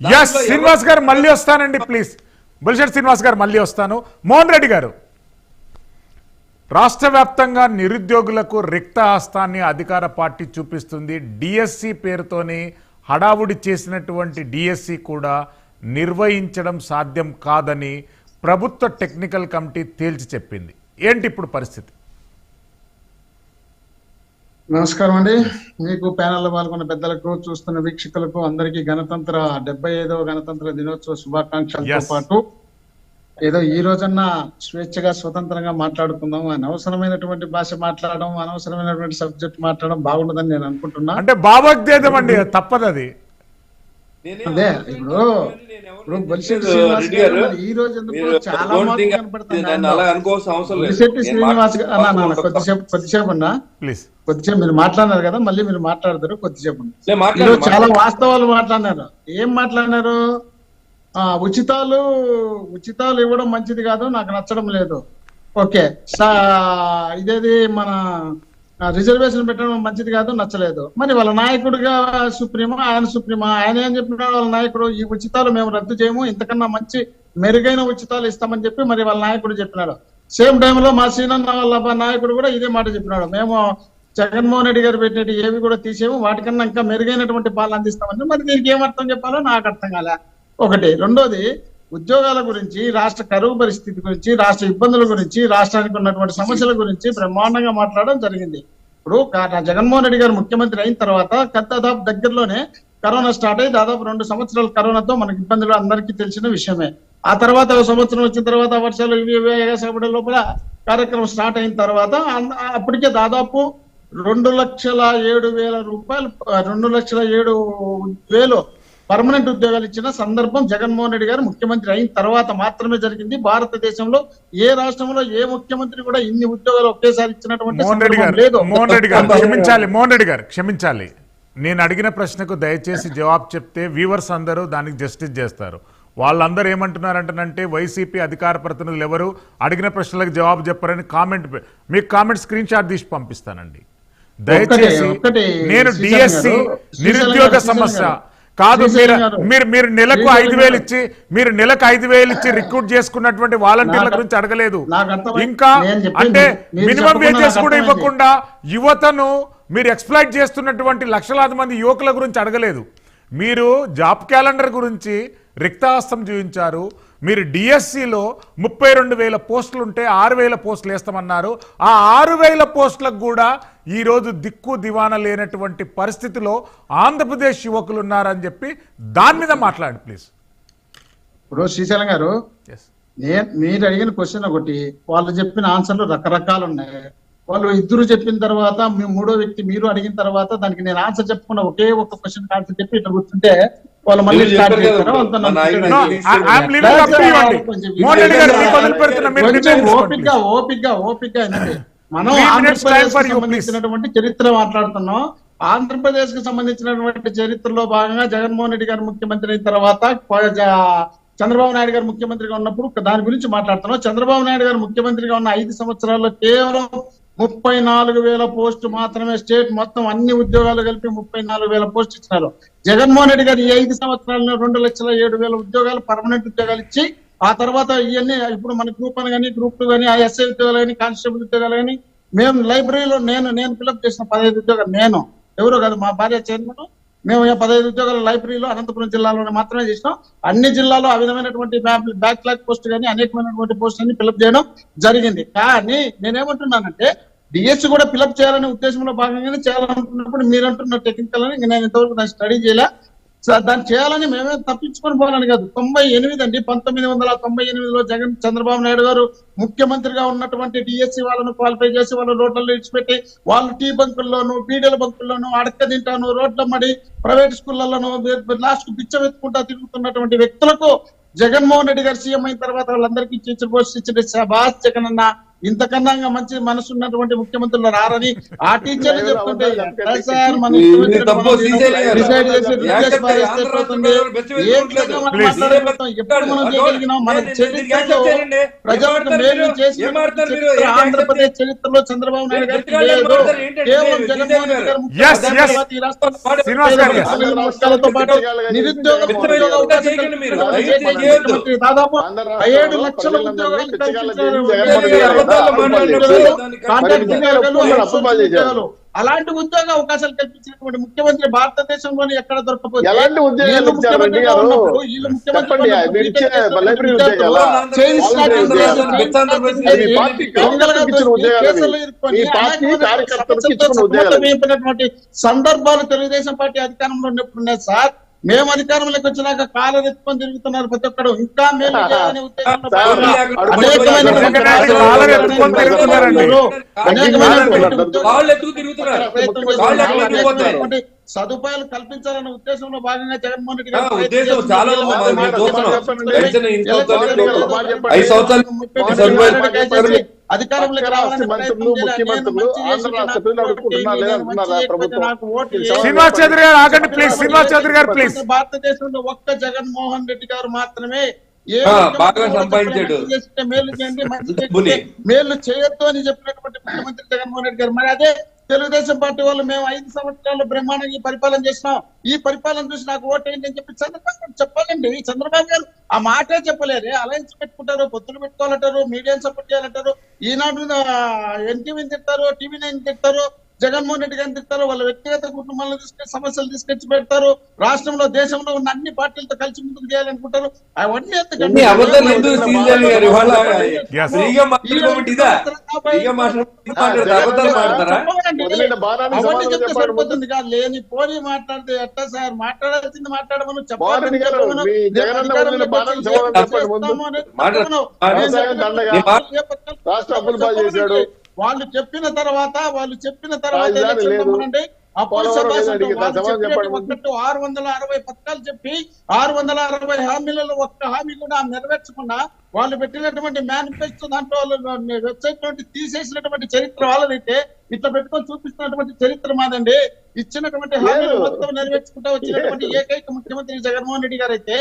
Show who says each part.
Speaker 1: Yes Srinivas గారు మళ్ళీ వస్తానండి ప్లీజ్. బుల్షెట్ శ్రీనివాస్ గారు మళ్ళీ వస్తాను. మోహన్ రెడ్డి గారు, రాష్ట్ర వ్యాప్తంగా నిరుద్యోగులకు రిక్త హస్తాన్ని అధికార పార్టీ చూపిస్తుంది. డిఎస్సి పేరుతోని హడావుడి చేసినటువంటి డిఎస్సి కూడా నిర్వహించడం సాధ్యం కాదని ప్రభుత్వ టెక్నికల్ కమిటీ తేల్చి చెప్పింది. ఏంటి ఇప్పుడు పరిస్థితి?
Speaker 2: నమస్కారం అండి. మీకు ప్యానెల్లో పాల్గొన్న పెద్దలకు, చూస్తున్న వీక్షకులకు అందరికీ గణతంత్ర 75వ గణతంత్ర దినోత్సవ శుభాకాంక్షలతో పాటు ఏదో ఈ రోజన్నా స్వేచ్ఛగా స్వతంత్రంగా మాట్లాడుకుందాం, అనవసరమైనటువంటి భాష మాట్లాడడం, అనవసరమైనటువంటి సబ్జెక్ట్ మాట్లాడడం బాగుండదని నేను అనుకుంటున్నా.
Speaker 1: అంటే భావోద్వేగం అండి, తప్పదు అది.
Speaker 2: అదే ఇప్పుడు బొలిశెట్టి శ్రీనివాస్ గారు ఈ రోజు ఎందుకు చాలా బొలిశెట్టి శ్రీనివాస్ గారు కొద్దిసేపు అన్నా, కొద్దిసేపు మీరు మాట్లాడినారు కదా, మళ్ళీ మీరు మాట్లాడతారు. కొద్దిసేపు ఈరోజు చాలా వాస్తవాలు మాట్లాడినారు. ఏం మాట్లాడినారు? ఉచితాలు ఇవ్వడం మంచిది కాదు, నాకు నచ్చడం లేదు. ఓకే, ఇదేది మన రిజర్వేషన్ పెట్టడం మంచిది కాదు, నచ్చలేదు. మరి వాళ్ళ నాయకుడిగా సుప్రీమా, ఆయన ఏం చెప్పినాడు? వాళ్ళ నాయకుడు ఈ ఉచితాలు మేము రద్దు చేయము, ఇంతకన్నా మంచి మెరుగైన ఉచితాలు ఇస్తామని చెప్పి మరి వాళ్ళ నాయకుడు చెప్పినాడు. సేమ్ టైంలో మా శ్రీనన్న వాళ్ళ నాయకుడు కూడా ఇదే మాట చెప్పినాడు, మేము జగన్మోహన్ రెడ్డి గారు పెట్టినట్టు ఏవి కూడా తీసేము, వాటికన్నా ఇంకా మెరుగైనటువంటి పాలన అందిస్తామని. మరి దీనికి ఏమర్థం చెప్పాలో నాకు అర్థం కాలే. ఒకటి. రెండోది, ఉద్యోగాల గురించి, రాష్ట్ర కరువు పరిస్థితి గురించి, రాష్ట్ర ఇబ్బందుల గురించి, రాష్ట్రానికి ఉన్నటువంటి సమస్యల గురించి బ్రహ్మాండంగా మాట్లాడడం జరిగింది. ఇప్పుడు జగన్మోహన్ రెడ్డి గారు ముఖ్యమంత్రి అయిన తర్వాత దాదాపు దగ్గరలోనే కరోనా స్టార్ట్ అయ్యి దాదాపు 2 సంవత్సరాల కరోనాతో మనకి ఇబ్బందులు అందరికీ తెలిసిన విషయమే. ఆ తర్వాత 1 సంవత్సరం వచ్చిన తర్వాత వర్షాలు ఇవి లోపల కార్యక్రమం స్టార్ట్ అయిన తర్వాత అప్పటికే దాదాపు 2,07,000 రూపాయలు, 2,07,000 పర్మనెంట్ ఉద్యోగాలు ఇచ్చిన సందర్భం జగన్మోహన్ రెడ్డి గారు ముఖ్యమంత్రి అయిన తర్వాత మాత్రమే జరిగింది. భారతదేశంలో ఏ రాష్ట్రంలో ఏ ముఖ్యమంత్రి కూడా ఇన్ని ఉద్యోగాలు ఒకేసారి ఇచ్చినటువంటి
Speaker 1: మోహన్ రెడ్డి గారు క్షమించాలి, నేను అడిగిన ప్రశ్నకు దయచేసి జవాబు చెప్తే వ్యూవర్స్ అందరూ దానికి జస్టిస్ చేస్తారు. వాళ్ళందరూ ఏమంటున్నారంటే వైసీపీ అధికార ప్రతినిధులు ఎవరు అడిగిన ప్రశ్నలకు జవాబు చెప్పారని మీకు కామెంట్ స్క్రీన్ షాట్ తీసి పంపిస్తానండి. దయచేసి నేను డిఎస్సి నిరుద్యోగ సమస్య కాదు, మీరు నెలకు 5,000 ఇచ్చి రిక్రూట్ చేసుకున్నటువంటి వాలంటీర్ల గురించి అడగలేదు. ఇంకా అంటే మినిమం వేజెస్ కూడా ఇవ్వకుండా యువతను మీరు ఎక్స్ప్లాయిట్ చేస్తున్నటువంటి లక్షలాది మంది యువకుల గురించి అడగలేదు. మీరు జాబ్ క్యాలెండర్ గురించి రిక్తహస్తం చూపించారు. మీరు డిఎస్సిలో 32,000 పోస్టులు ఉంటే 6,000 పోస్టులు వేస్తామన్నారు. ఆ 6,000 పోస్టులకు కూడా ఈరోజు దిక్కు దివానా లేనటువంటి పరిస్థితిలో ఆంధ్రప్రదేశ్ యువకులు ఉన్నారని చెప్పి దాని మీద మాట్లాడండి ప్లీజ్.
Speaker 2: ఇప్పుడు శ్రీశైలం గారు, మీరు అడిగిన క్వశ్చన్ ఒకటి, వాళ్ళు చెప్పిన ఆన్సర్లు రకరకాలు ఉన్నాయి. వాళ్ళు ఇద్దరు చెప్పిన తర్వాత మూడో వ్యక్తి మీరు అడిగిన తర్వాత దానికి నేను ఆన్సర్ చెప్పుకున్న ఒకే ఒక క్వశ్చన్ ఆన్సర్ చెప్పి ఇట్లా కూర్చుంటే వాళ్ళు మళ్ళీ స్టార్ట్ చేస్తారు. ఓపిక మనం ఆంధ్రప్రదేశ్ కి సంబంధించినటువంటి చరిత్ర మాట్లాడుతున్నాం. ఆంధ్రప్రదేశ్ కి సంబంధించినటువంటి చరిత్రలో భాగంగా జగన్మోహన్ రెడ్డి గారు ముఖ్యమంత్రి అయిన తర్వాత చంద్రబాబు నాయుడు గారు ముఖ్యమంత్రిగా ఉన్నప్పుడు దాని గురించి మాట్లాడుతున్నాం. చంద్రబాబు నాయుడు గారు ముఖ్యమంత్రిగా ఉన్న 5 సంవత్సరాల్లో కేవలం 34,000 పోస్టు మాత్రమే, స్టేట్ మొత్తం అన్ని ఉద్యోగాలు కలిపి 34,000 పోస్టు ఇచ్చినారు. జగన్మోహన్ రెడ్డి గారు ఈ 5 సంవత్సరాల్లో 2,07,000 ఉద్యోగాలు పర్మనెంట్ ఉద్యోగాలు ఇచ్చి, ఆ తర్వాత ఇవన్నీ ఇప్పుడు మన గ్రూప్ 1 కానీ, గ్రూప్ 2 కానీ, ఎస్ఐ ఉద్యోగాలు కానీ, కానిస్టేబుల్ ఉద్యోగాలు కానీ, మేము లైబ్రరీలో నేను ఫిల్అప్ చేసిన 15 ఉద్యోగాలు, నేను ఎవరో కాదు మా భార్య చైర్మన్, మేము 15 ఉద్యోగాలు లైబ్రరీలో అనంతపురం జిల్లాలోనే మాత్రమే చేసినాం. అన్ని జిల్లాలో ఆ విధమైనటువంటి బ్యాక్లాగ్ పోస్ట్ కానీ అనేకమైనటువంటి పోస్ట్ అని ఫిల్అప్ చేయడం జరిగింది. కానీ నేనేమంటున్నానంటే డిఎస్సి కూడా ఫిల్అప్ చేయాలనే ఉద్దేశంలో భాగంగానే చేయాలనుకున్నప్పుడు మీరు అంటున్న టెక్నికల్ అని నేను ఇంతవరకు దాన్ని స్టడీ చేయలే. దాన్ని చేయాలని మేమే తప్పించుకొని పోవాలని కాదు. 98 అండి, 1998లో చంద్రబాబు నాయుడు గారు ముఖ్యమంత్రిగా ఉన్నటువంటి డిఎస్సి వాళ్ళను క్వాలిఫై చేసి వాళ్ళు రోడ్లలో ఇచ్చిపెట్టి వాళ్ళు టీ బంకుల్లోను, బీడీల బంకుల్లోను అడక్క తింటాను, రోడ్ల మడి, ప్రైవేట్ స్కూళ్లలోను లాస్ట్ బిచ్చం ఎత్తుకుంటా తిరుగుతున్నటువంటి వ్యక్తులకు జగన్మోహన్ రెడ్డి గారు సీఎం అయిన తర్వాత వాళ్ళందరికీ టీచర్ పోస్ట్ ఇచ్చిన శాబాష్ జగన్ అన్న ఇంతకన్నా మంచి మనసు ఉన్నటువంటి ముఖ్యమంత్రులు రారని ఆ టీచర్లు చెప్తుంటే ఎట్లా సార్ మన
Speaker 3: ఇది తప్పు, శ్రీశైలం గారు.
Speaker 2: డిసైడ్ చేసి రిజెక్ట్ పారేస్తే
Speaker 3: ఆంధ్ర
Speaker 2: పోతుంది.
Speaker 3: రాష్ట్ర ప్రజలు
Speaker 2: ఏ విధంగా మనం
Speaker 1: Please.
Speaker 2: మాట్లాడగలుగుతాం? ఎప్పుడు మనం చేయగలిగినాం? మన చరిత్రలో ప్రజలకు మేలు చేసిన చరిత్ర ఆంధ్రప్రదేశ్ చరిత్రలో చంద్రబాబు నాయుడు గారికి లేదు. కేవలం జగన్మోహన్ రెడ్డి గారు
Speaker 1: Yes,
Speaker 2: ముఖ్యమంత్రి
Speaker 1: yes.
Speaker 2: తర్వాత ఈ రాష్ట్రంలో
Speaker 1: శ్రీనివాస్ గారు, yes.
Speaker 2: పేద వర్గాలతో పాటు నిరుద్యోగ ఉద్యోగ అవకాశం కల్పించిన దాదాపు 7 లక్షల ఉద్యోగాలు కల్పించారు. కాంట్రాక్ట్ ఉద్యోగాలు, అలాంటి ఉద్యోగ అవకాశాలు కల్పించినటువంటి ముఖ్యమంత్రి భారతదేశంలోని ఎక్కడ దొరకపోతే
Speaker 4: ఎలాంటి ఉద్యోగాలు
Speaker 2: వీళ్ళు
Speaker 4: ఇచ్చారు
Speaker 2: ముఖ్యమంత్రిగా
Speaker 4: రెడ్డి గారు?
Speaker 2: ఉన్నప్పుడు వీళ్ళు ముఖ్యమంత్రిగా
Speaker 4: చెప్పండి,
Speaker 2: ఉన్నప్పుడు
Speaker 4: మీరు ఇచ్చే
Speaker 2: బీటెక్
Speaker 4: లైబ్రరీ
Speaker 2: విద్యార్థులు
Speaker 4: ఉద్యోగాలు,
Speaker 2: చైన్ స్నాచింగ్
Speaker 4: మీ పార్టీ
Speaker 2: దొంగలుగా
Speaker 4: ఇచ్చిన
Speaker 2: దొరికి
Speaker 4: ఉద్యోగాలు,
Speaker 2: కేసులు ఇరుక్కొని
Speaker 4: మీ పార్టీ
Speaker 2: అనేక
Speaker 4: కార్యకర్తలకు ఇచ్చిన
Speaker 2: సమస్యలతో
Speaker 4: ఉద్యోగాలు.
Speaker 2: సతమతమైపోయినటువంటి సందర్భాలు తెలుగుదేశం పార్టీ అధికారంలో ఉన్నప్పుడు ఉన్నాయి సార్. మేము అధికారంలోకి వచ్చినాక కాలం ఎత్తుకొని తిరుగుతున్నారు ప్రతి ఒక్కరు. ఇంకా మేలు చేయాలనే ఉద్దేశంలో
Speaker 4: సార్,
Speaker 2: అనేకమైన
Speaker 1: కాలం ఎత్తుకొని తిరుగుతున్నారండి.
Speaker 3: వాళ్ళు ఎత్తుకు తిరుగుతున్నారు. వాళ్ళు ఎక్కడ ఎత్తుకుపోతారు?
Speaker 2: సదుపాయాలు కల్పించాలనే ఉద్దేశంలో భాగంగా జగన్మోహన్ రెడ్డి
Speaker 3: ఆ, ఉద్దేశం చాలా ఉంది. మేము చూస్తున్నాం. గడిచిన 5 సంవత్సరాలు
Speaker 2: అధికారంలోకి రావాలని
Speaker 4: మంత్రులు, ముఖ్యమంత్రులు ఆంధ్ర రాష్ట్ర ప్రజలు అడుగుకుంటున్నారు లేదంటున్నారా ప్రభుత్వం?
Speaker 1: శ్రీనివాస్ చౌదరి గారు ఆగండి ప్లీజ్. శ్రీనివాస్ చౌదరి గారు ప్లీజ్.
Speaker 2: భారతదేశంలో ఒక్క జగన్మోహన్ రెడ్డి గారు మాత్రమే ఏ
Speaker 3: బాగా సంపాదించాడు.
Speaker 2: చేస్తే మేలు చేయండి, మంచి
Speaker 3: డబ్బుని.
Speaker 2: చేస్తే మేలు చేయొద్దు అని చెప్పినటువంటి ముఖ్యమంత్రి జగన్మోహన్ రెడ్డి గారు. మరి అదే తెలుగుదేశం పార్టీ వాళ్ళు మేము 5 సంవత్సరాలు బ్రహ్మాండంగా పరిపాలన చేసినాం, ఈ పరిపాలన చూసి నాకు ఓటేయండి అని చెప్పి చంద్రబాబు గారు చెప్పాలండి. చంద్రబాబు గారు ఆ మాటే చెప్పలేరు. అలయన్స్ పెట్టుకుంటారు, పొత్తులు పెట్టుకోవాలంటారు, మీడియాని సపోర్ట్ చేయాలంటారు, ఈనాడు ఎన్టీవీని తిడతారు, టీవీ 9 తిడతారు, జగన్మోహన్ రెడ్డి గారిని తిడతారు, వాళ్ళ వ్యక్తిగత కుటుంబాలను తీసుకొచ్చి సమస్యలు తీసుకొచ్చి పెడతారు, రాష్ట్రంలో దేశంలో ఉన్న అన్ని పార్టీలతో కలిసి ముందుకు చేయాలనుకుంటారు. అవన్నీ
Speaker 3: అన్ని అబద్ధాలు ఎందుకు శ్రీశైలం గారు? ఇవాళ ఫ్రీగా మాట్లాడుకోమంటే ఇదా? ఫ్రీగా మాట్లాడతారు, అబద్ధాలు మాట్లాడతారా?
Speaker 4: వదిలిన భారాన్ని
Speaker 2: అవన్నీ
Speaker 4: సమాధానం
Speaker 2: చెప్తే
Speaker 4: చెప్పండి.
Speaker 2: సరిపోతుంది కాదు. లేని పోనీ మాట్లాడితే ఎట్లా సార్? మాట్లాడాల్సింది మాట్లాడమను,
Speaker 4: మోహన్ రెడ్డి గారు,
Speaker 2: చెప్పమను.
Speaker 4: మీ జగనన్న వదిలిన భారాన్ని సమాధానం చెప్పండి ముందు. వ్యవసాయం దండగా, రాష్ట్ర అప్పులు పాలు చేశాడు.
Speaker 2: వాళ్ళు చెప్పిన తర్వాత
Speaker 4: రాజధాని
Speaker 2: ఎలక్షన్
Speaker 4: లేదు.
Speaker 2: రమ్మనండి. అప్పుడు
Speaker 4: పోలవరం
Speaker 2: సభాసంలో
Speaker 4: లేదు అడిగితే
Speaker 2: వాళ్ళు
Speaker 4: జవాబు
Speaker 2: చెప్పినట్టు
Speaker 4: చెప్పండి.
Speaker 2: ఒక్కటి 660 పథకాలు చెప్పి 660 హామీలలో ఒక్క హామీ కూడా నెరవేర్చకుండా వాళ్ళు పెట్టినటువంటి మేనిఫెస్టో దాంట్లో వెబ్సైట్ నుండి తీసేసినటువంటి చరిత్ర వాళ్ళదైతే ఇట్లా పెట్టుకొని చూపిస్తున్నటువంటి చరిత్ర మాదండి. ఇచ్చినటువంటి హామీలు మొత్తం నెరవేర్చుకుంటూ వచ్చినటువంటి ఏకైక ముఖ్యమంత్రి జగన్మోహన్ రెడ్డి గారు అయితే